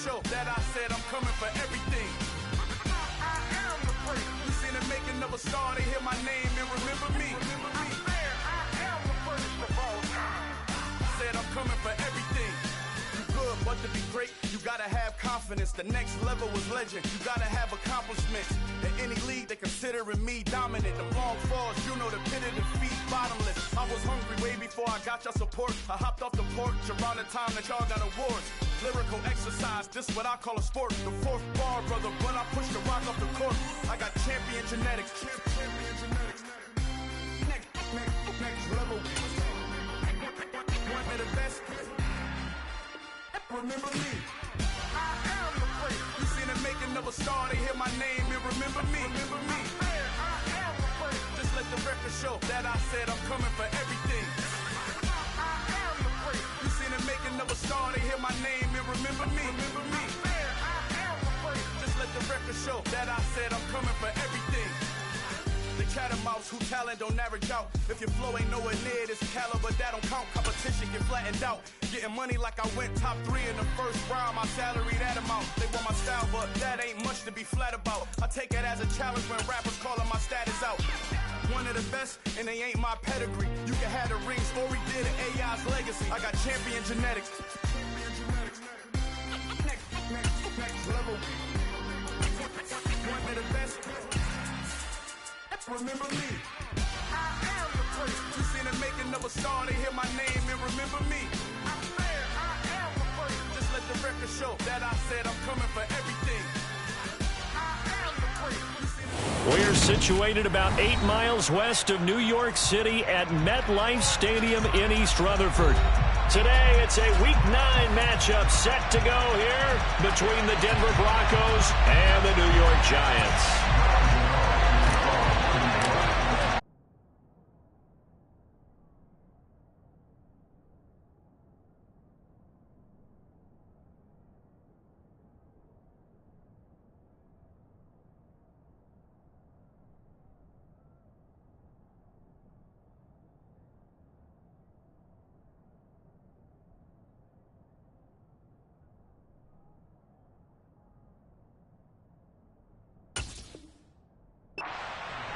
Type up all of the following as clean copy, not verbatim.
show that I said I'm coming for everything. I am the first. You seen the making of a star, they hear my name and remember me. I said I am the first of all time. Said I'm coming for everything. You good, but to be great, you gotta have confidence. The next level was legend. You gotta have accomplishments. In any league, they considering me dominant. The long falls, you know the pit of defeat, bottomless. I was hungry way before I got your support. I hopped off the porch around the time that y'all got awards. Lyrical exercise, this what I call a sport. The fourth bar, brother, when I push the rock off the court. I got champion genetics. Champion genetics. Next level. One of the best. Remember me. I am the first. You seen the making of a star, they hear my name and remember me. Remember me. I am the first. Just let the record show that I said I'm coming for everything. I am the first. You seen the making of a star, they hear my name and remember me. Remember me. I am the first. Just let the record show that I said I'm coming for everything. The cat and mouse who talent don't average out. If your flow ain't nowhere near this caliber, that don't count. Competition get flattened out. Getting money like I went top 3 in the first round. My salary that amount. They want my style, but that ain't much to be flat about. I take it as a challenge when rappers calling my status out. One of the best, and they ain't my pedigree. You can have the rings, or we did it, AI's legacy. I got champion genetics. Next level. One of the best. Remember me. I am the first. You seen the making of a star, they hear my name and remember me. I said I am the first. Just let the record show that I said I'm coming for everything. I am the first. We're situated about 8 miles west of New York City at MetLife Stadium in East Rutherford. Today, it's a Week 9 matchup set to go here between the Denver Broncos and the New York Giants.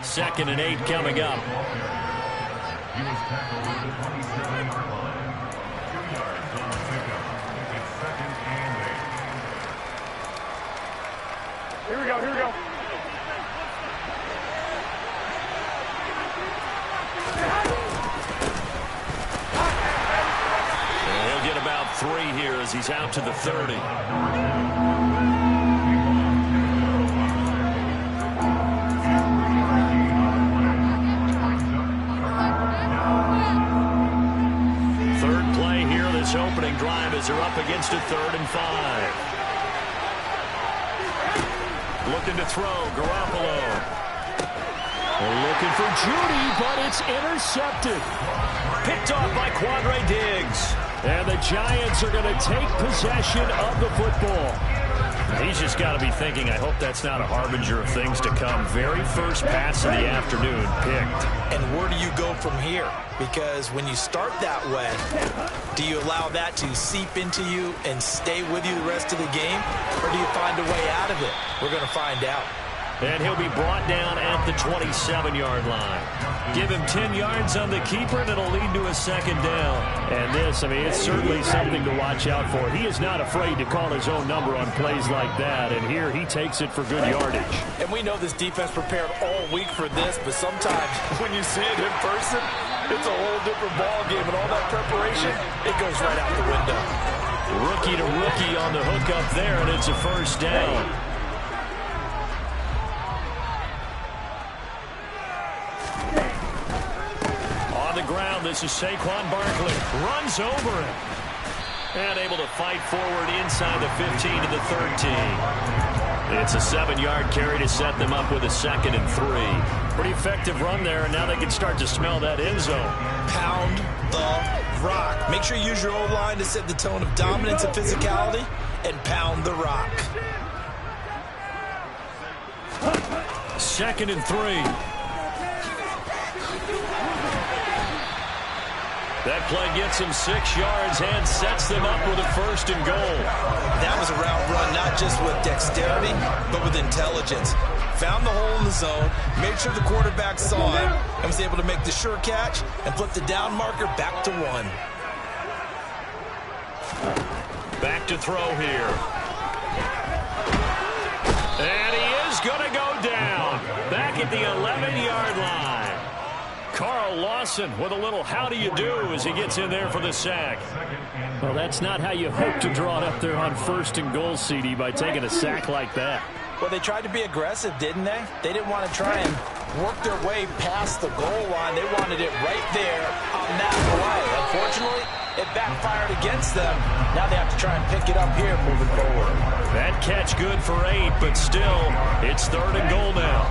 Second and 8 coming up. Here we go. And he'll get about 3 here as he's out to the 30. Opening drive as they're up against a 3rd and 5. Looking to throw, Garoppolo. They're looking for Judy, but it's intercepted. Picked off by Quandre Diggs. And the Giants are going to take possession of the football. He's just got to be thinking, I hope that's not a harbinger of things to come. Very first pass of the afternoon picked. And where do you go from here? Because when you start that way, do you allow that to seep into you and stay with you the rest of the game? Or do you find a way out of it? We're going to find out. And he'll be brought down at the 27-yard line. Give him 10 yards on the keeper, and it'll lead to a 2nd down. And this, I mean, it's certainly something to watch out for. He is not afraid to call his own number on plays like that, and here he takes it for good yardage. And we know this defense prepared all week for this, but sometimes when you see it in person, it's a whole different ball game, and all that preparation, it goes right out the window. Rookie to rookie on the hook up there, and it's a 1st down. Ground. This is Saquon Barkley. Runs over him. And able to fight forward inside the 15 to the 13. It's a 7-yard carry to set them up with a 2nd and 3. Pretty effective run there, and now they can start to smell that end zone. Pound the rock. Make sure you use your O-line to set the tone of dominance and physicality, and pound the rock. 2nd and 3. That play gets him 6 yards and sets them up with a 1st and goal. That was a route run, not just with dexterity, but with intelligence. Found the hole in the zone, made sure the quarterback saw it, and was able to make the sure catch and flip the down marker back to 1. Back to throw here. And he is going to go down. Back at the 11-yard line. Carl Lawson with a little how do you do as he gets in there for the sack. Well, that's not how you hope to draw it up there on 1st and goal, CD, by taking a sack like that. Well, they tried to be aggressive, didn't they? They didn't want to try and work their way past the goal line. They wanted it right there on that play. Unfortunately, it backfired against them. Now they have to try and pick it up here moving forward. That catch good for 8, but still, it's 3rd and goal now.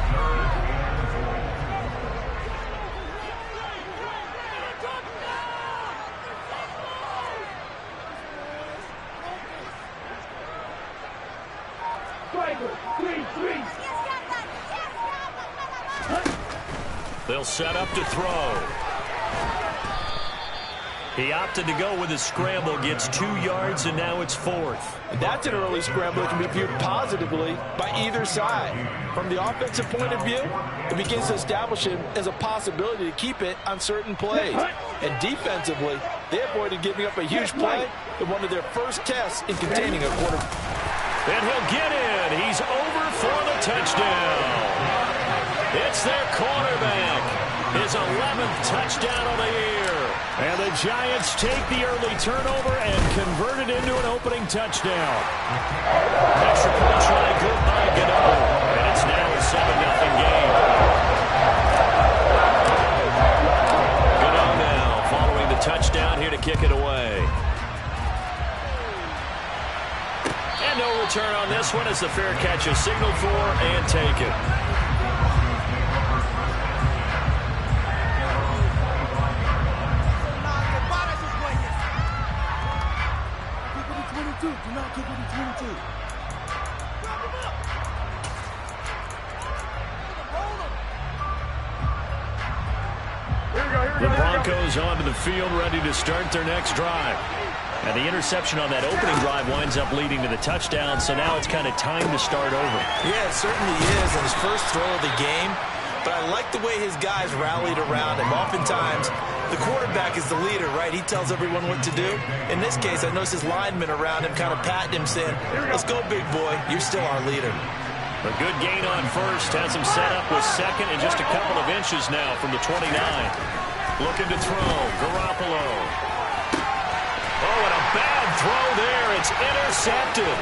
They'll set up to throw. He opted to go with a scramble, gets 2 yards, and now it's 4th. That's an early scramble that can be viewed positively by either side. From the offensive point of view, it begins to establish him as a possibility to keep it on certain plays. And defensively, they avoided giving up a huge play in one of their first tests in containing a quarter. And he'll get in. He's over for the touchdown. It's their quarterback. His 11th touchdown of the year. And the Giants take the early turnover and convert it into an opening touchdown. Extra point try good by Godot. And it's now a 7-0 game. Godot now following the touchdown here to kick it away. And no return on this one as the fair catch is signaled for and taken. The Broncos onto the field, ready to start their next drive. And the interception on that opening drive winds up leading to the touchdown, so now it's kind of time to start over. Yeah, it certainly is on his first throw of the game. But I like the way his guys rallied around him. Oftentimes, the quarterback is the leader, right? He tells everyone what to do. In this case, I noticed his linemen around him kind of patting him, saying, let's go, big boy. You're still our leader. A good gain on first. Has him set up with 2nd and just a couple of inches now from the 29. Looking to throw. Garoppolo. Oh, and a bad throw there. It's intercepted.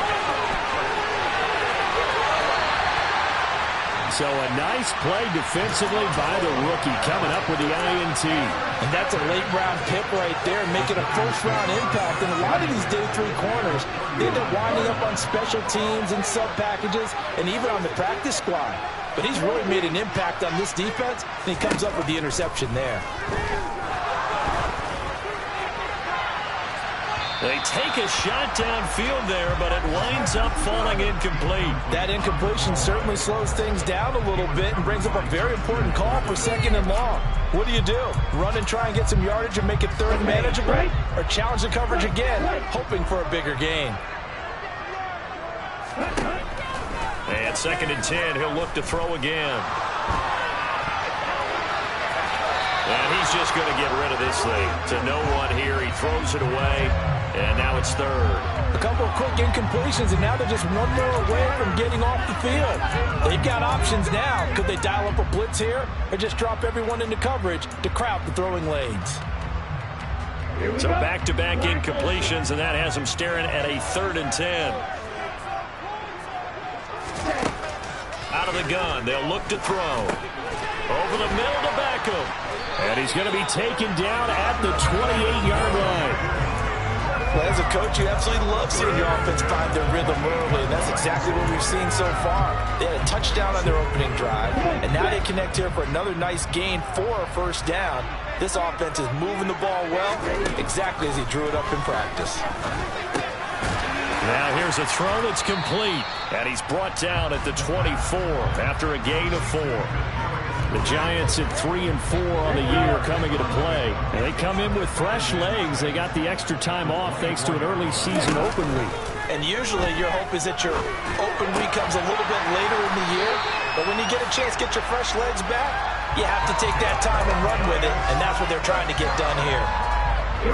So a nice play defensively by the rookie coming up with the INT. And that's a late-round pick right there, making a first-round impact. And a lot of these day 3 corners, they end up winding up on special teams and sub-packages and even on the practice squad. But he's really made an impact on this defense, and he comes up with the interception there. They take a shot downfield there, but it winds up falling incomplete. That incompletion certainly slows things down a little bit and brings up a very important call for 2nd and long. What do? Run and try and get some yardage and make it 3rd manageable? Or challenge the coverage again, hoping for a bigger gain? And 2nd and 10, he'll look to throw again. And he's just going to get rid of this thing. To no one here, he throws it away. And now it's 3rd. A couple of quick incompletions, and now they're just one more away from getting off the field. They've got options now. Could they dial up a blitz here or just drop everyone into coverage to crowd the throwing lanes? So back-to-back incompletions, and that has them staring at a 3rd and 10. Out of the gun, they'll look to throw. Over the middle to Beckham. And he's going to be taken down at the 28-yard line. Well, as a coach, you absolutely love seeing your offense find their rhythm early, and that's exactly what we've seen so far. They had a touchdown on their opening drive, and now they connect here for another nice gain for a 1st down. This offense is moving the ball well, exactly as he drew it up in practice. Now here's a throw that's complete, and he's brought down at the 24 after a gain of 4. The Giants at 3-4 on the year coming into play. And they come in with fresh legs. They got the extra time off thanks to an early season open week. And usually your hope is that your open week comes a little bit later in the year. But when you get a chance to get your fresh legs back, you have to take that time and run with it. And that's what they're trying to get done here.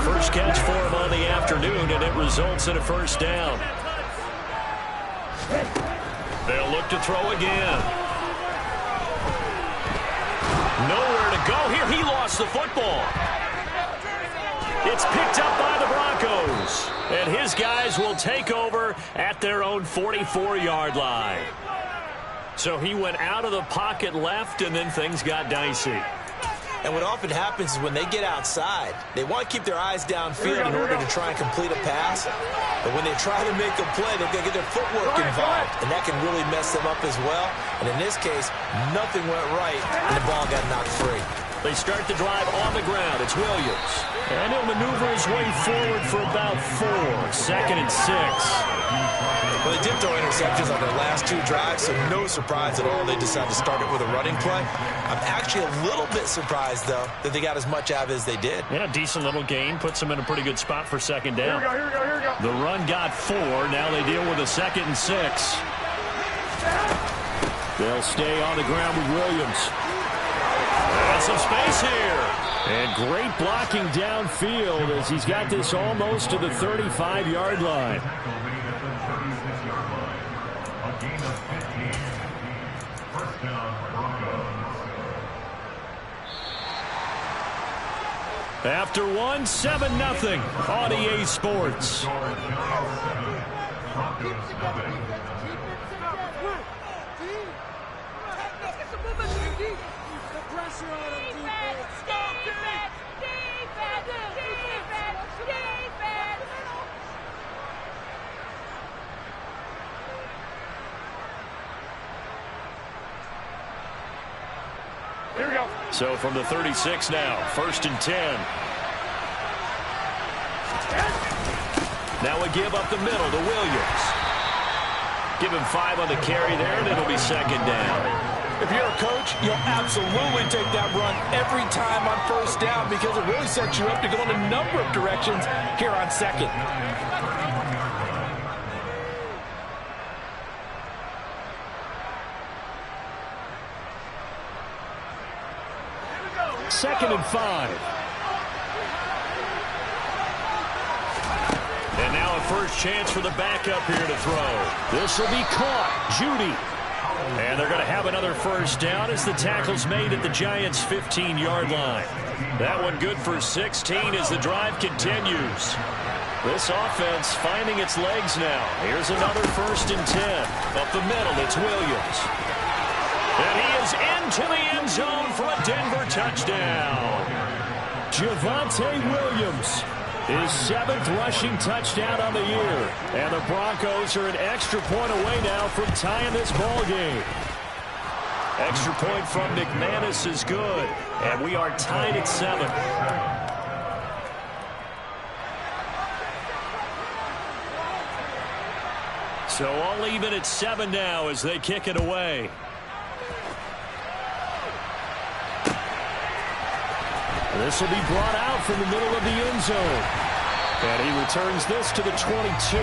First catch for him on the afternoon, and it results in a first down. They'll look to throw again. Nowhere to go here. He lost the football. It's picked up by the Broncos. And his guys will take over at their own 44-yard line. So he went out of the pocket left, and then things got dicey. And what often happens is when they get outside, they want to keep their eyes downfield in order to try and complete a pass. But when they try to make a play, they've got to get their footwork involved, and that can really mess them up as well. And in this case, nothing went right, and the ball got knocked free. They start the drive on the ground. It's Williams. And he'll maneuver his way forward for about 4. 2nd and 6. Well, they did throw interceptions on their last 2 drives, so no surprise at all they decided to start it with a running play. I'm actually a little bit surprised, though, that they got as much out of it as they did. Yeah, decent little gain. Puts them in a pretty good spot for 2nd down. Here we go. The run got 4. Now they deal with a 2nd and 6. They'll stay on the ground with Williams. And some space here. And great blocking downfield as he's got this almost to the 35-yard line. After 1, 7-0 on EA Sports. Here we go. So from the 36 now, 1st and 10. Now we give up the middle to Williams. Give him 5 on the carry there, and it'll be 2nd down. If you're a coach, you'll absolutely take that run every time on 1st down because it really sets you up to go in a number of directions here on 2nd. Second and 5. And now a first chance for the backup here to throw. This will be caught. Judy. And they're going to have another first down as the tackle's made at the Giants' 15-yard line. That one good for 16 as the drive continues. This offense finding its legs now. Here's another 1st and 10. Up the middle, it's Williams. And he is into the end zone for a Denver touchdown. Javonte Williams, his 7th rushing touchdown on the year. And the Broncos are an extra point away now from tying this ball game. Extra point from McManus is good. And we are tied at 7. So all even at 7 now as they kick it away. This will be brought out from the middle of the end zone. And he returns this to the 22.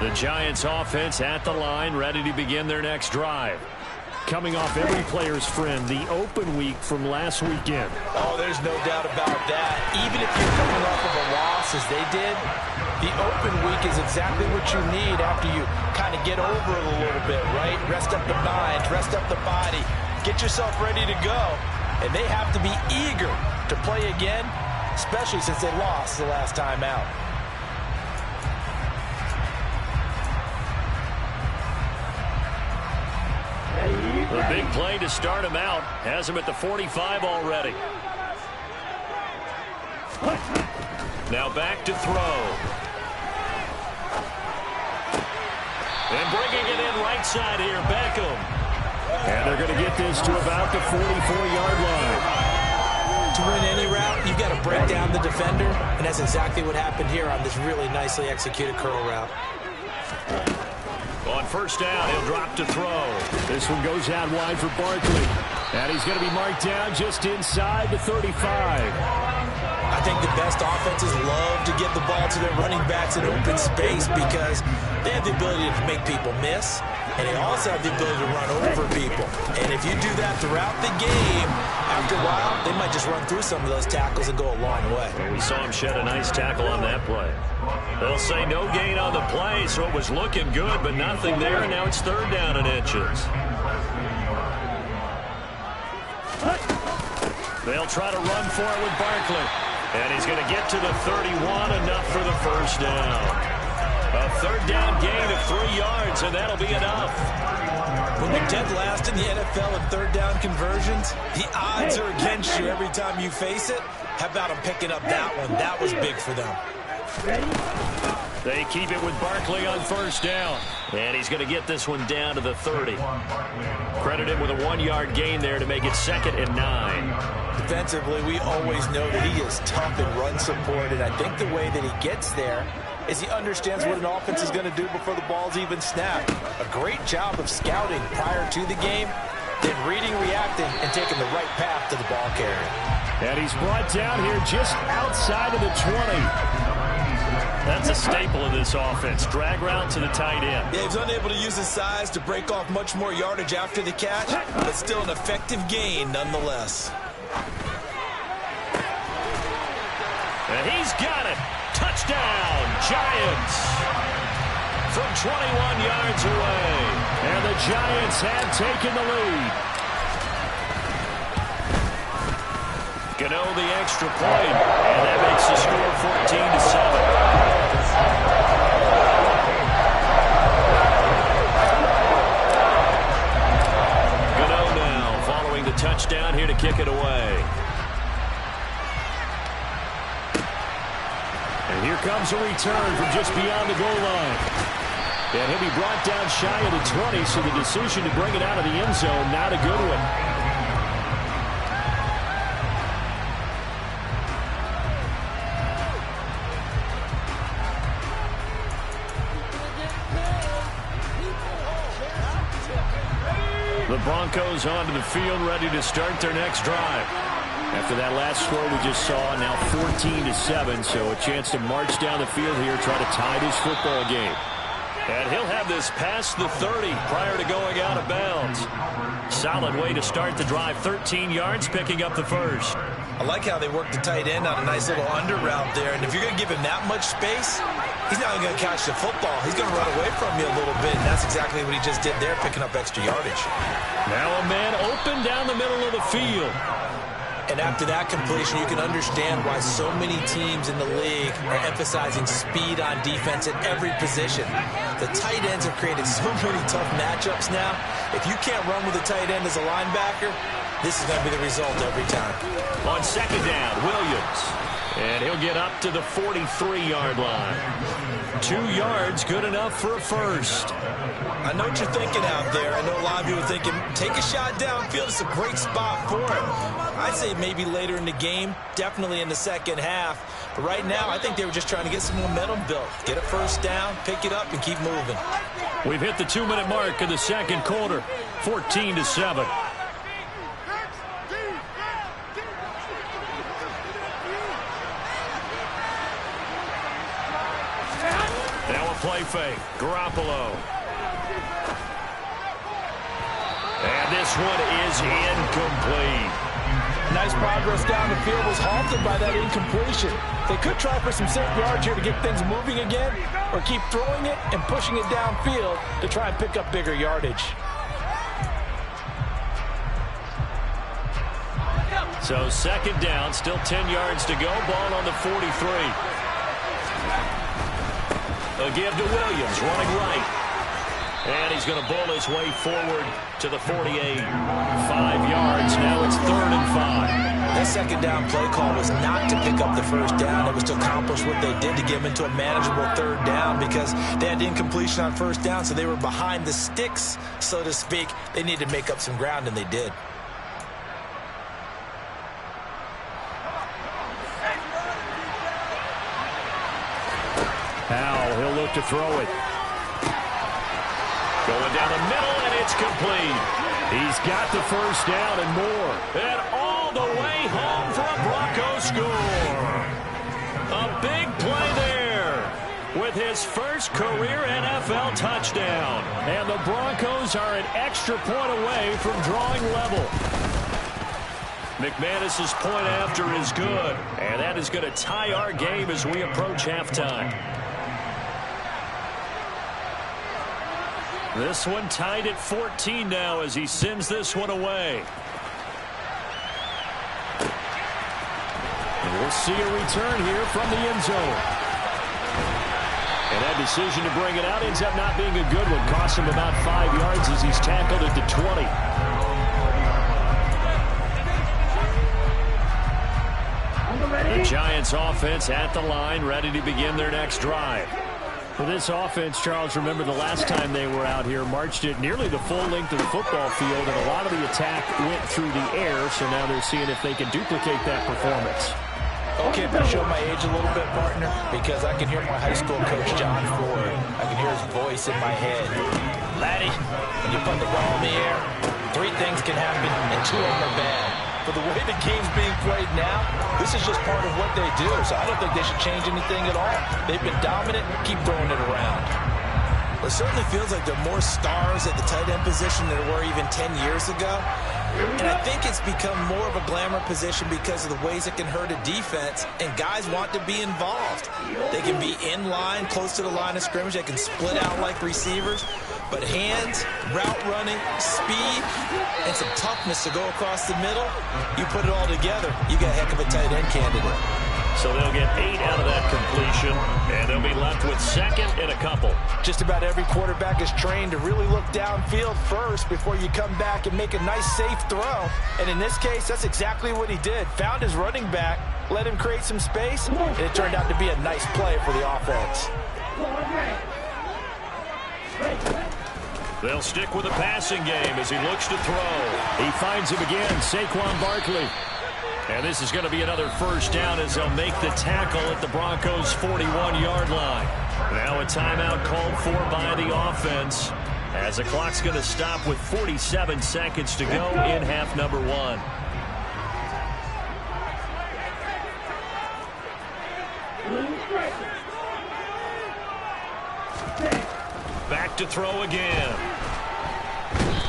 The Giants offense at the line, ready to begin their next drive. Coming off every player's friend, the open week from last weekend. Oh, there's no doubt about that. Even if you're coming off of a loss as they did, the open week is exactly what you need after you kind of get over it a little bit, right? Rest up the mind, rest up the body, get yourself ready to go. And they have to be eager to play again, especially since they lost the last time out. The big play to start him out has him at the 45 already. Now back to throw. And bringing it in right side here, Beckham. And they're going to get this to about the 44-yard line. to win any route, you've got to break down the defender, and that's exactly what happened here on this really nicely executed curl route. On first down, he'll drop to throw. This one goes out wide for Barkley. And he's going to be marked down just inside the 35. I think the best offenses love to give the ball to their running backs in open space because they have the ability to make people miss, and they also have the ability to run over people. And if you do that throughout the game, after a while, they might just run through some of those tackles and go a long way. Well, we saw him shed a nice tackle on that play. They'll say no gain on the play, so it was looking good, but nothing there, and now it's third down in inches. They'll try to run for it with Barkley. And he's going to get to the 31, enough for the first down. A third down gain of 3 yards, and that'll be enough. When you're dead last in the NFL in third down conversions, the odds are against you every time you face it. How about them picking up that one? That was big for them. They keep it with Barkley on first down. And he's going to get this one down to the 30. Credit him with a 1-yard gain there to make it 2nd and 9. Defensively, we always know that he is tough in run support, and I think the way that he gets there is he understands what an offense is going to do before the ball's even snapped. A great job of scouting prior to the game, then reading, reacting, and taking the right path to the ball carrier. And he's brought down here just outside of the 20. That's a staple of this offense. Drag route to the tight end. Yeah, he's unable to use his size to break off much more yardage after the catch, but still an effective gain nonetheless. And he's got it. Touchdown, Giants. From 21 yards away. And the Giants have taken the lead. Gano the extra point, and that makes the score 14-7. Gano now following the touchdown here to kick it away. And here comes a return from just beyond the goal line. And he'll be brought down shy of the 20, so the decision to bring it out of the end zone, not a good one. The Broncos onto the field, ready to start their next drive. After that last score we just saw, now 14-7, so a chance to march down the field here, try to tie this football game. And he'll have this past the 30 prior to going out of bounds. Solid way to start the drive. 13 yards, picking up the first. I like how they work the tight end on a nice little under route there. And if you're going to give him that much space, he's not going to catch the football. He's going to run away from you a little bit, and that's exactly what he just did there, picking up extra yardage. Now a man open down the middle of the field. And after that completion, you can understand why so many teams in the league are emphasizing speed on defense at every position. The tight ends have created so many tough matchups now. If you can't run with a tight end as a linebacker, this is going to be the result every time. On second down, Williams. And he'll get up to the 43-yard line. 2 yards, good enough for a first. I know what you're thinking out there. I know a lot of you are thinking, take a shot downfield. It's a great spot for it. I'd say maybe later in the game, definitely in the second half. But right now, I think they were just trying to get some momentum built. Get a first down, pick it up, and keep moving. We've hit the 2-minute mark in the second quarter. 14-7. Now a play fake. Garoppolo. And this one is incomplete. Nice progress down the field was halted by that incompletion. They could try for some safe yards here to get things moving again, or keep throwing it and pushing it downfield to try and pick up bigger yardage. So second down, still 10 yards to go. Ball on the 43. A give to Williams, running right. And he's going to bowl his way forward to the 48. 5 yards. Now it's 3rd and 5. That second down play call was not to pick up the first down. It was to accomplish what they did to get them into a manageable 3rd down because they had incompletion on first down, so they were behind the sticks, so to speak. They needed to make up some ground, and they did. Powell, he'll look to throw it. Going down the middle, and it's complete. He's got the first down and more. And all the way home for a Broncos score. A big play there with his first career NFL touchdown. And the Broncos are an extra point away from drawing level. McManus's point after is good. And that is going to tie our game as we approach halftime. This one tied at 14 now as he sends this one away. And we'll see a return here from the end zone. And that decision to bring it out ends up not being a good one. Cost him about 5 yards as he's tackled at the 20. The Giants offense at the line, ready to begin their next drive. For this offense, Charles, remember the last time they were out here, marched it nearly the full length of the football field, and a lot of the attack went through the air, so now they're seeing if they can duplicate that performance. Okay, I'm going to show my age a little bit, partner, because I can hear my high school coach, John Ford. I can hear his voice in my head. Laddie, when you put the ball in the air, 3 things can happen, and 2 of them are bad. But the way the game's being played now, this is just part of what they do. So I don't think they should change anything at all. They've been dominant. Keep throwing it around. It certainly feels like there are more stars at the tight end position than there were even 10 years ago. And I think it's become more of a glamour position because of the ways it can hurt a defense, and guys want to be involved. They can be in line, close to the line of scrimmage. They can split out like receivers. But hands, route running, speed, and some toughness to go across the middle, you put it all together, you got a heck of a tight end candidate. So they'll get 8 out of that completion, and they'll be left with second and a couple. Just about every quarterback is trained to really look downfield first before you come back and make a nice, safe throw. And in this case, that's exactly what he did. Found his running back, let him create some space, and it turned out to be a nice play for the offense. They'll stick with the passing game as he looks to throw. He finds him again, Saquon Barkley. And this is going to be another first down as they'll make the tackle at the Broncos' 41-yard line. Now a timeout called for by the offense as the clock's going to stop with 47 seconds to go in half number 1. Back to throw again.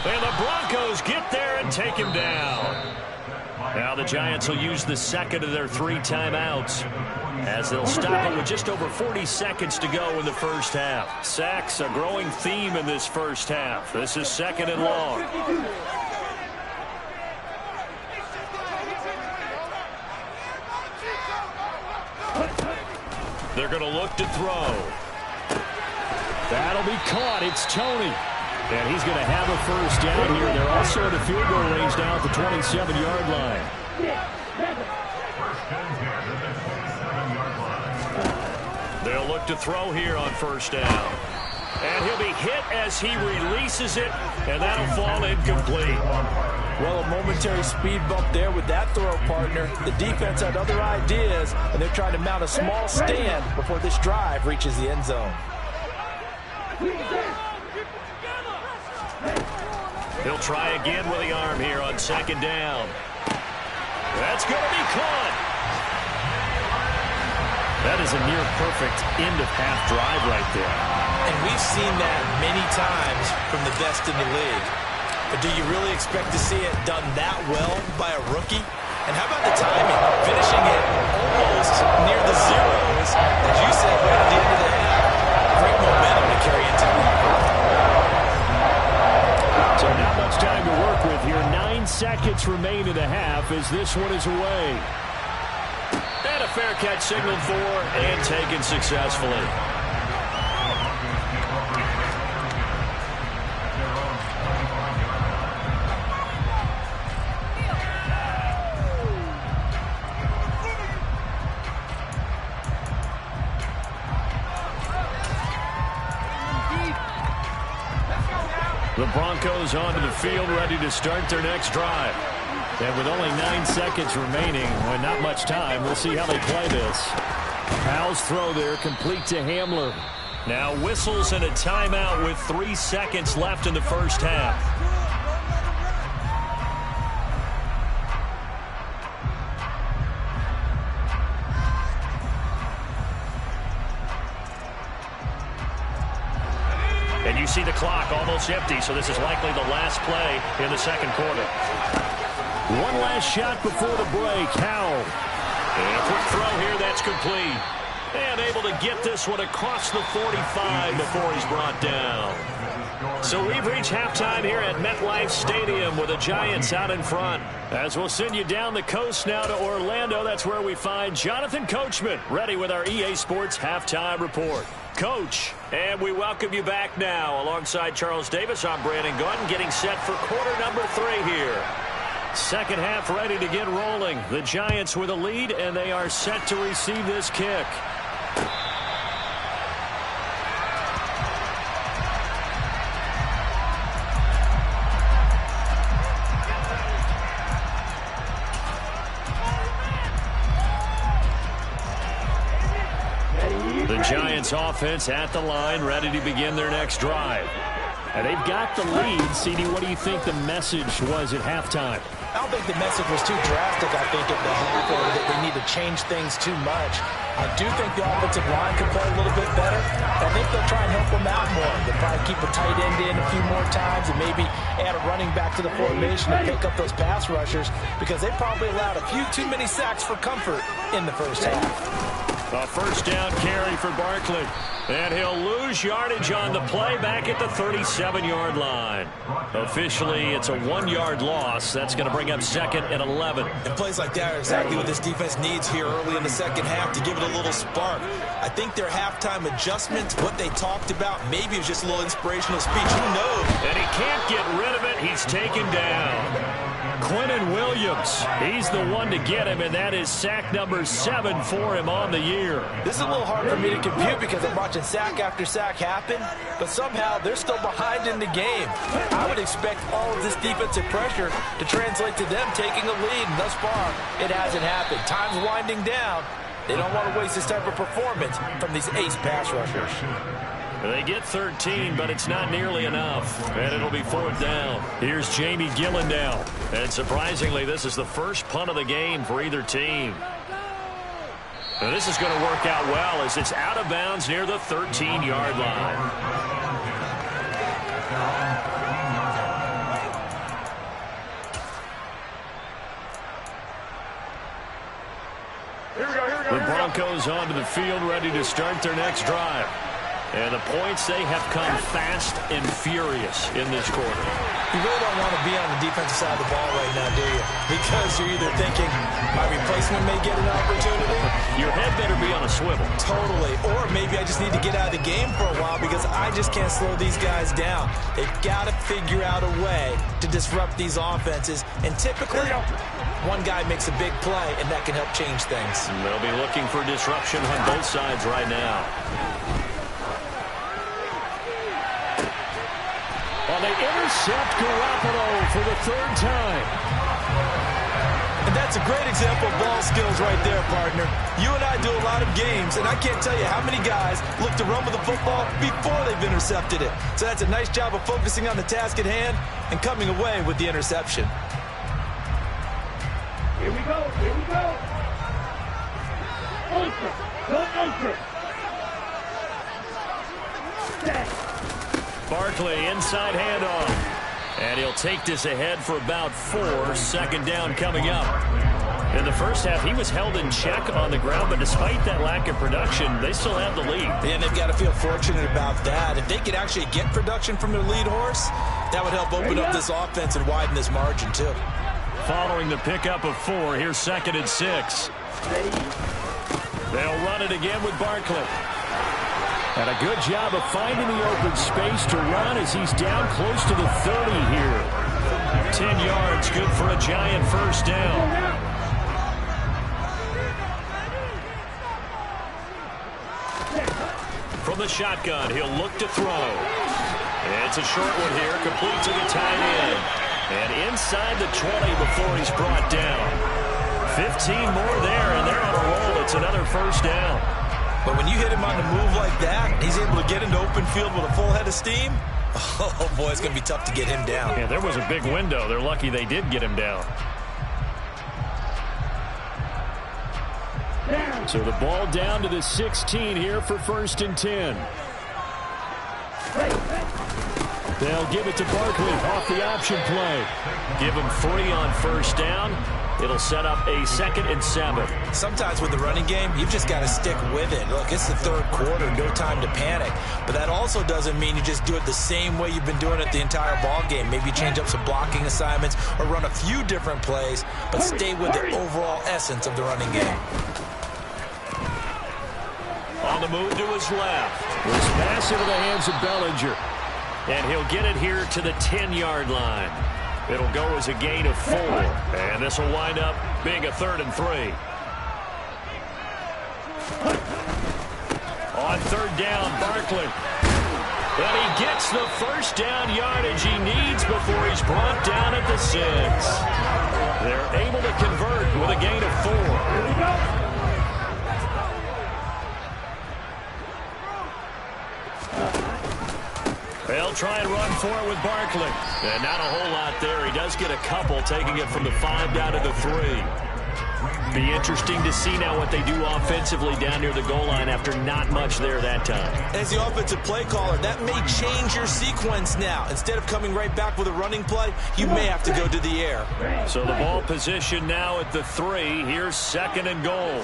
And the Broncos get there and take him down. Now the Giants will use the second of their 3 timeouts as they'll stop it with just over 40 seconds to go in the first half. Sacks, a growing theme in this first half. This is second and long. They're going to look to throw. That'll be caught. It's Tony. And he's going to have a first down here. They're also at a field goal range now at the 27-yard line. They'll look to throw here on first down. And he'll be hit as he releases it, and that'll fall incomplete. Well, a momentary speed bump there with that throw, partner. The defense had other ideas, and they're trying to mount a small stand before this drive reaches the end zone. He'll try again with the arm here on second down. That's going to be caught. That is a near-perfect end-of-half drive right there. And we've seen that many times from the best in the league. But do you really expect to see it done that well by a rookie? And how about the timing? Finishing it almost near the zeros, as you said, right at the end of the half. Great momentum to carry into the locker room. So not much time to work with here. 9 seconds remain in the half as this one is away. And a fair catch signaled for and taken successfully. The Broncos onto the field, ready to start their next drive. And with only 9 seconds remaining, with not much time, we'll see how they play this. Powell's throw there, complete to Hamler. Now whistles and a timeout with 3 seconds left in the first half. And you see the clock almost empty, so this is likely the last play in the second quarter. One last shot before the break. Howell. And a quick throw here, that's complete. And able to get this one across the 45 before he's brought down. So we've reached halftime here at MetLife Stadium with the Giants out in front. As we'll send you down the coast now to Orlando, that's where we find Jonathan Coachman ready with our EA Sports Halftime Report. Coach, and we welcome you back now. Alongside Charles Davis, I'm Brandon Gunn, getting set for quarter number 3 here. Second half ready to get rolling. The Giants with a lead, and they are set to receive this kick. The Giants offense at the line, ready to begin their next drive. And they've got the lead. CD, what do you think the message was at halftime? I don't think the message was too drastic, I think, at the half, or that they need to change things too much. I do think the offensive line can play a little bit better. I think they'll try and help them out more. They'll probably keep a tight end in a few more times and maybe add a running back to the formation and pick up those pass rushers, because they probably allowed a few too many sacks for comfort in the first half. A first down carry for Barkley. And he'll lose yardage on the play back at the 37-yard line. Officially, it's a 1-yard loss. That's going to bring up second and 11. And plays like that are exactly what this defense needs here early in the second half to give it a little spark. I think their halftime adjustment, what they talked about, maybe it was just a little inspirational speech. Who knows? And he can't get rid of it. He's taken down. Quinnen Williams, he's the one to get him, and that is sack number 7 for him on the year. This is a little hard for me to compute because I'm watching sack after sack happen, but somehow they're still behind in the game. I would expect all of this defensive pressure to translate to them taking a lead, and thus far, it hasn't happened. Time's winding down. They don't want to waste this type of performance from these ace pass rushers. They get 13, but it's not nearly enough. And it'll be 4th down. Here's Jamie Gillandale. And surprisingly, this is the first punt of the game for either team. Now, this is going to work out well as it's out of bounds near the 13-yard line. The Broncos onto the field, ready to start their next drive. And the points, they have come fast and furious in this quarter. You really don't want to be on the defensive side of the ball right now, do you? Because you're either thinking, my replacement may get an opportunity. Your head better be on a swivel. Totally. Or maybe I just need to get out of the game for a while because I just can't slow these guys down. They've got to figure out a way to disrupt these offenses. And typically, one guy makes a big play, and that can help change things. And they'll be looking for disruption on both sides right now. Well, they intercept Garoppolo for the 3rd time. And that's a great example of ball skills right there, partner. You and I do a lot of games, and I can't tell you how many guys look to run with the football before they've intercepted it. So that's a nice job of focusing on the task at hand and coming away with the interception. Here we go, here we go. Ultra, go ultra. Barkley, inside handoff. And he'll take this ahead for about 4. 2nd down coming up. In the first half, he was held in check on the ground, but despite that lack of production, they still have the lead. And they've got to feel fortunate about that. If they could actually get production from their lead horse, that would help open up this offense and widen this margin, too. Following the pickup of 4, here's 2nd and 6. They'll run it again with Barkley. And a good job of finding the open space to run as he's down close to the 30 here. 10 yards, good for a Giant first down. From the shotgun, he'll look to throw. It's a short one here, complete to the tight end. And inside the 20 before he's brought down. 15 more there, and they're on a roll. It's another first down. But when you hit him on the move like that, he's able to get into open field with a full head of steam. Oh, boy, it's going to be tough to get him down. Yeah, there was a big window. They're lucky they did get him down. So the ball down to the 16 here for 1st and 10. They'll give it to Barkley off the option play. Give him 3 on 1st down. It'll set up a 2nd and 7. Sometimes with the running game, you've just got to stick with it. Look, it's the 3rd quarter, no time to panic. But that also doesn't mean you just do it the same way you've been doing it the entire ball game. Maybe change up some blocking assignments or run a few different plays, but stay with the overall essence of the running game. On the move to his left. This pass into the hands of Bellinger. And he'll get it here to the 10-yard line. It'll go as a gain of 4. And this will wind up being a 3rd and 3. On 3rd down, Barkley. And he gets the 1st down yardage he needs before he's brought down at the 6. They're able to convert with a gain of 4. Here we go. They'll try and run for it with Barkley. And not a whole lot there. He does get a couple, taking it from the 5 down to the 3. Be interesting to see now what they do offensively down near the goal line after not much there that time. As the offensive play caller, that may change your sequence now. Instead of coming right back with a running play, you may have to go to the air. So the ball position now at the 3. Here's 2nd and goal.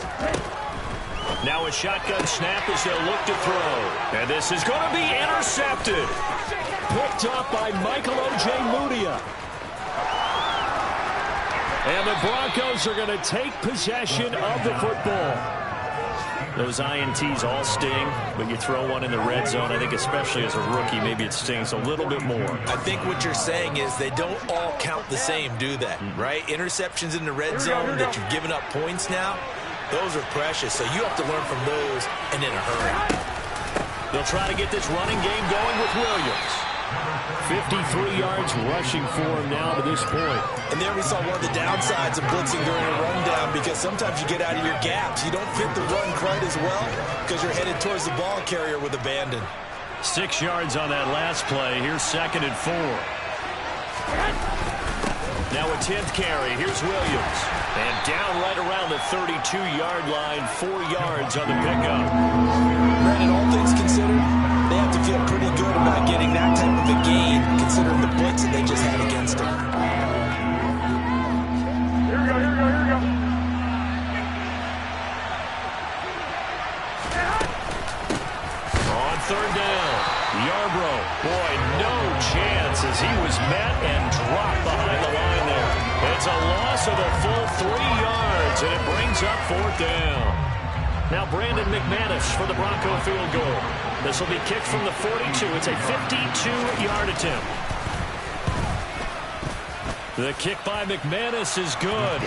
Now a shotgun snap as they'll look to throw. And this is going to be intercepted. Picked up by Michael O.J. Mudia. And the Broncos are going to take possession of the football. Those INTs all sting, but you throw one in the red zone, I think especially as a rookie, maybe it stings a little bit more. I think what you're saying is they don't all count the same, do they? Right? Interceptions in the red zone that you've given up points now, those are precious, so you have to learn from those and in a hurry. They'll try to get this running game going with Williams. 53 yards rushing for him now to this point. And there we saw one of the downsides of blitzing during a rundown, because sometimes you get out of your gaps. You don't fit the run quite as well because you're headed towards the ball carrier with abandon. 6 yards on that last play. Here's 2nd and 4. Now a 10th carry. Here's Williams. And down right around the 32-yard line, 4 yards on the pickup. Granted, all things considered, they have to feel pretty good about getting that type of a gain, considering the blitz that they just had against them. Here we go, here we go, here we go. On 3rd down, Yarbrough. Boy, no chance as he was met and dropped behind the line there. It's a loss of a full 3 yards, and it brings up 4th down. Now Brandon McManus for the Bronco field goal. This will be kicked from the 42. It's a 52-yard attempt. The kick by McManus is good.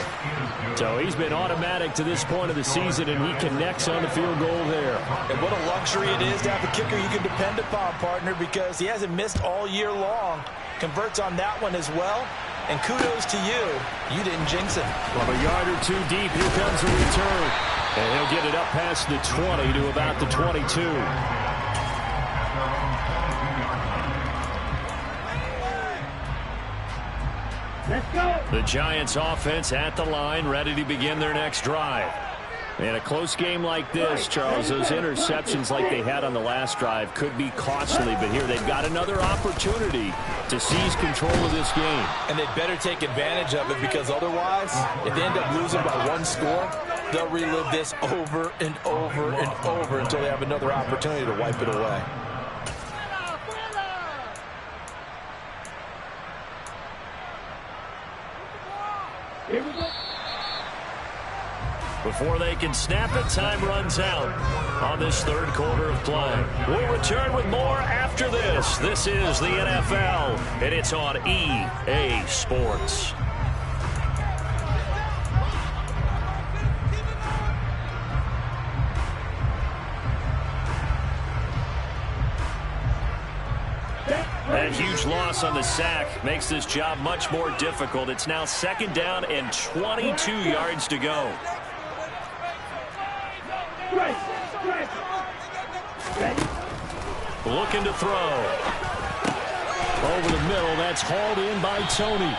So he's been automatic to this point of the season, and he connects on the field goal there. And what a luxury it is to have a kicker you can depend upon, partner, because he hasn't missed all year long. Converts on that one as well. And kudos to you. You didn't jinx him. From a yard or 2 deep, here comes a return. And he'll get it up past the 20 to about the 22. Let's go. The Giants offense at the line, ready to begin their next drive. In a close game like this, Charles, those interceptions like they had on the last drive could be costly, but here they've got another opportunity to seize control of this game. And they'd better take advantage of it, because otherwise, if they end up losing by 1 score, they'll relive this over and over and over until they have another opportunity to wipe it away. Here we go. Before they can snap it, time runs out on this 3rd quarter of play. We'll return with more after this. This is the NFL, and it's on EA Sports. That huge loss on the sack makes this job much more difficult. It's now 2nd down and 22 yards to go. Right. Looking to throw. Over the middle, that's hauled in by Tony.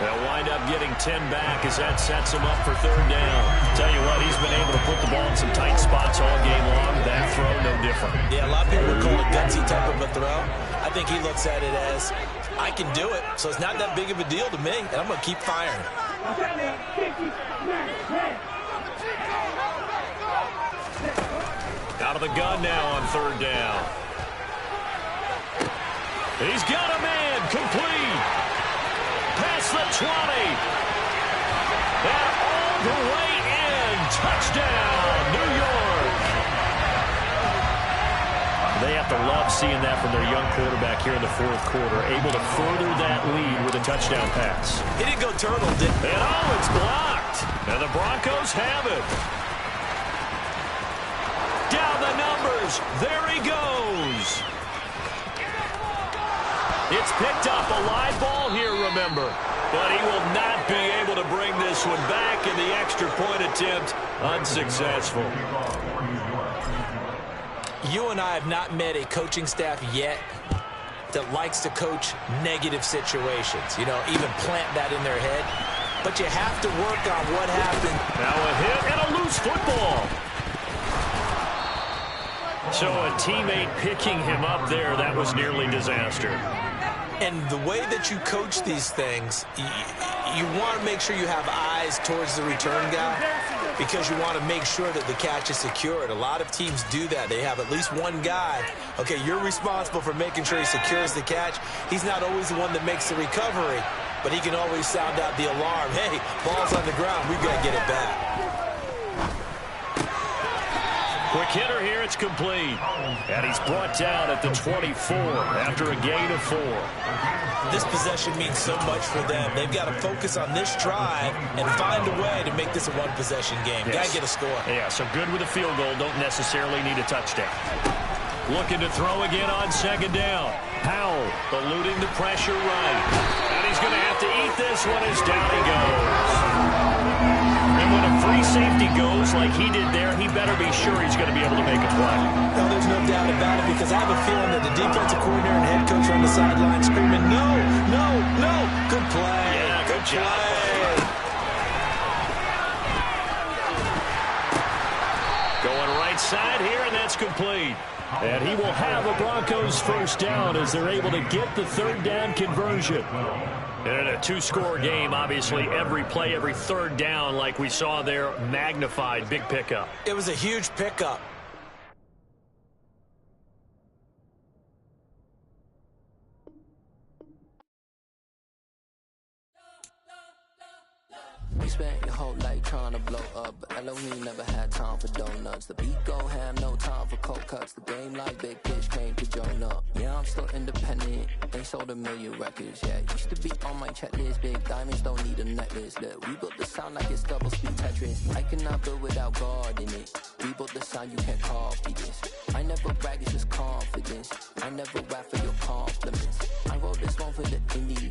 They'll wind up getting 10 back as that sets him up for third down. Tell you what, he's been able to put the ball in some tight spots all game long. That throw, no different. Yeah, a lot of people would call it gutsy type of a throw. I think he looks at it as, I can do it, so it's not that big of a deal to me, and I'm going to keep firing. Out of the gun now on third down. He's got a man, complete. Past the 20. And all the way in. Touchdown, New York. They have to love seeing that from their young quarterback here in the fourth quarter. Able to further that lead with a touchdown pass. He didn't go turtle, did he? And oh, it's blocked. And the Broncos have it. Down the numbers. There he goes. It's picked up. A live ball here, remember. But he will not be able to bring this one back, in the extra point attempt unsuccessful. You and I have not met a coaching staff yet that likes to coach negative situations. You know, even plant that in their head. But you have to work on what happened. Now a hit and a loose football. So a teammate picking him up there, that was nearly disaster. And the way that you coach these things, you want to make sure you have eyes towards the return guy because you want to make sure that the catch is secured. A lot of teams do that. They have at least one guy. Okay, you're responsible for making sure he secures the catch. He's not always the one that makes the recovery, but he can always sound out the alarm. Hey, ball's on the ground. We've got to get it back. Quick hitter here, it's complete. And he's brought down at the 24 after a gain of 4. This possession means so much for them. They've got to focus on this drive and find a way to make this a one-possession game. Yes. Got to get a score. Yeah, so good with a field goal. Don't necessarily need a touchdown. Looking to throw again on second down. Powell eluding the pressure right. And he's going to have to eat this one as down he goes. And when a free safety goes like he did there, he better be sure he's going to be able to make a play. No, there's no doubt about it, because I have a feeling that the defensive coordinator and head coach are on the sideline screaming, no, no, no. Good play. Yeah, good job. Going right side here, and that's complete. And he will have a Broncos first down as they're able to get the third down conversion. And in a two-score game, obviously, every play, every third down, like we saw there, magnified, big pickup. It was a huge pickup. We spent your whole life trying to blow up, but Elohim never had time for donuts. The beat go ham, no time for cold cuts. The game like Big Pitch came to join up. Yeah, I'm still independent, ain't sold a million records yet. Used to be on my checklist, big diamonds don't need a necklace. Look, we built the sound like it's double speed Tetris. I cannot build without God in it. We built the sound, you can't copy this. I never brag, it's just confidence. I never rap for your compliments. I wrote this one for the indie